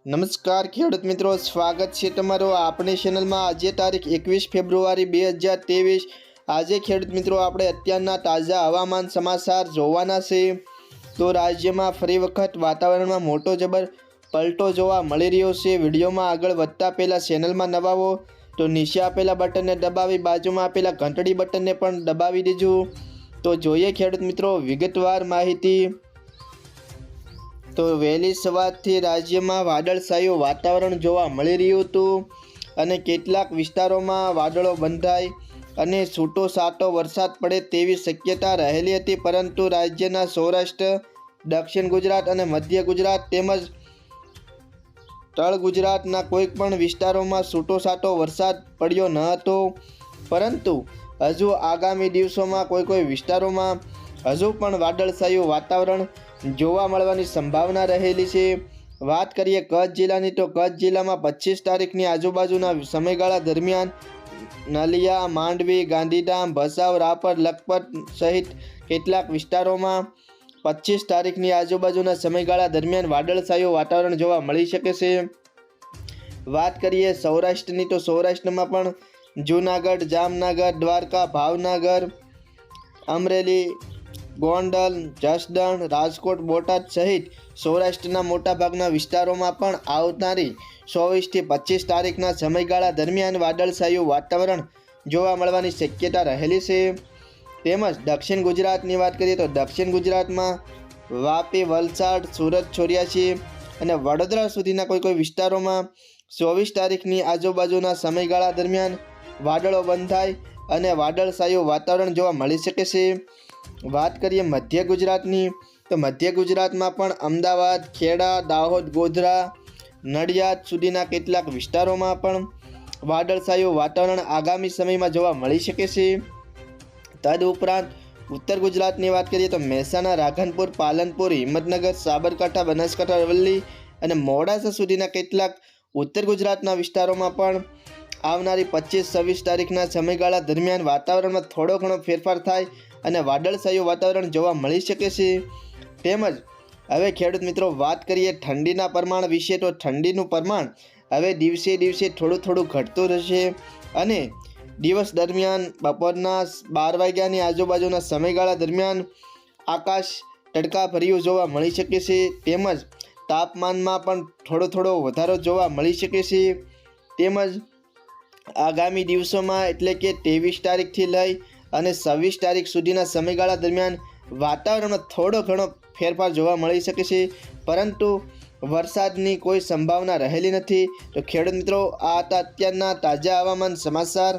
નમસ્કાર ખેડૂત મિત્રો, સ્વાગત છે તમારો આપણી ચેનલમાં। આજે તારીખ 21 ફેબ્રુઆરી 2023। આજે ખેડૂત મિત્રો આપણે અત્યારના તાજા હવામાન સમાચાર જોવાના છે। તો રાજ્યમાં ફરી વખત વાતાવરણમાં મોટો જબર પલટો જોવા મળી રહ્યો છે। વિડીયોમાં આગળ વધતા પહેલાં ચેનલમાં નવા હો તો નીચે આપેલા બટનને દબાવી બાજુમાં આપેલા ઘંટડી બટનને પણ દબાવી દેજો। તો જોઈએ ખેડૂત મિત્રો વિગતવાર માહિતી। તો વહેલી સવારથી રાજ્યમાં વાદળછાયું વાતાવરણ જોવા મળી રહ્યું હતું અને કેટલાક વિસ્તારોમાં વાદળો બંધાય અને છૂટો છાંટો વરસાદ પડે તેવી શક્યતા રહેલી હતી, પરંતુ રાજ્યના સૌરાષ્ટ્ર, દક્ષિણ ગુજરાત અને મધ્ય ગુજરાત તેમજ તળ ગુજરાતના કોઈ પણ વિસ્તારોમાં છૂટો છાંટો વરસાદ પડ્યો ન હતો, પરંતુ હજુ આગામી દિવસોમાં કોઈ વિસ્તારોમાં હજુ પણ વાદળછાયું વાતાવરણ જોવા મળવાની સંભાવના રહેલી છે। વાત કરીએ કચ્છ જિલ્લાની, તો કચ્છ જિલ્લામાં 25 તારીખની આજુબાજુના સમયગાળા દરમિયાન નલિયા, માંડવી, ગાંધીધામ, ભચાઉ, રાપર, લખપત સહિત કેટલાક વિસ્તારોમાં 25 તારીખની આજુબાજુના સમયગાળા દરમિયાન વાદળછાયું વાતાવરણ જોવા મળી શકે છે। વાત કરીએ સૌરાષ્ટ્રની, તો સૌરાષ્ટ્રમાં પણ જૂનાગઢ, જામનગર, દ્વારકા, ભાવનગર, અમરેલી, ગોંડલ, જસદણ, રાજકોટ, બોટાદ સહિત સૌરાષ્ટ્રના મોટાભાગના વિસ્તારોમાં પણ આવનારી 24 થી 25 તારીખના સમયગાળા દરમિયાન વાદળછાયું વાતાવરણ જોવા મળવાની શક્યતા રહેલી છે। તેમજ દક્ષિણ ગુજરાતની વાત કરીએ તો દક્ષિણ ગુજરાતમાં વાપી, વલસાડ, સુરત, છોરિયાસી અને વડોદરા સુધીના કોઈ વિસ્તારોમાં 24 તારીખની આજુબાજુના સમયગાળા દરમિયાન વાદળો બંધાય અને વાદળછાયું વાતાવરણ જોવા મળી શકે છે। વાત કરીએ મધ્ય ગુજરાતની, તો મધ્ય ગુજરાતમાં પણ અમદાવાદ, ખેડા, દાહોદ, ગોધરા, નડિયાદ સુધીના કેટલાક વિસ્તારોમાં પણ વાદળછાયું વાતાવરણ આગામી સમયમાં જોવા મળી શકે છે। તદુપરાંત ઉત્તર ગુજરાતની વાત કરીએ તો મહેસાણા, રાધનપુર, પાલનપુર, હિંમતનગર, સાબરકાંઠા, બનાસકાંઠા, અરવલ્લી અને મોડાસા સુધીના કેટલાક ઉત્તર ગુજરાતના વિસ્તારોમાં પણ આવનારી 25-26 તારીખના સમયગાળા દરમિયાન વાતાવરણમાં થોડો ઘણો ફેરફાર થાય અને વાદળછાયું વાતાવરણ જોવા મળી શકે છે। તેમજ હવે ખેડૂત મિત્રો વાત કરીએ ઠંડીના પ્રમાણ વિશે, તો ઠંડીનું પ્રમાણ હવે દિવસે દિવસે થોડું ઘટતું રહેશે અને દિવસ દરમિયાન બપોરના 12 વાગ્યાની આજુબાજુના સમયગાળા દરમિયાન આકાશ તડકાભર્યું જોવા મળી શકે છે। તેમજ તાપમાનમાં પણ થોડો વધારો જોવા મળી શકે છે। તેમજ આગામી દિવસોમાં એટલે કે 23 તારીખથી લઈ અને 26 તારીખ સુધીના સમયગાળા દરમિયાન વાતાવરણમાં થોડો ઘણો ફેરફાર જોવા મળી શકે છે, પરંતુ વરસાદની કોઈ સંભાવના રહેલી નથી। તો ખેડૂત મિત્રો આ હતા અત્યારના તાજા હવામાન સમાચાર।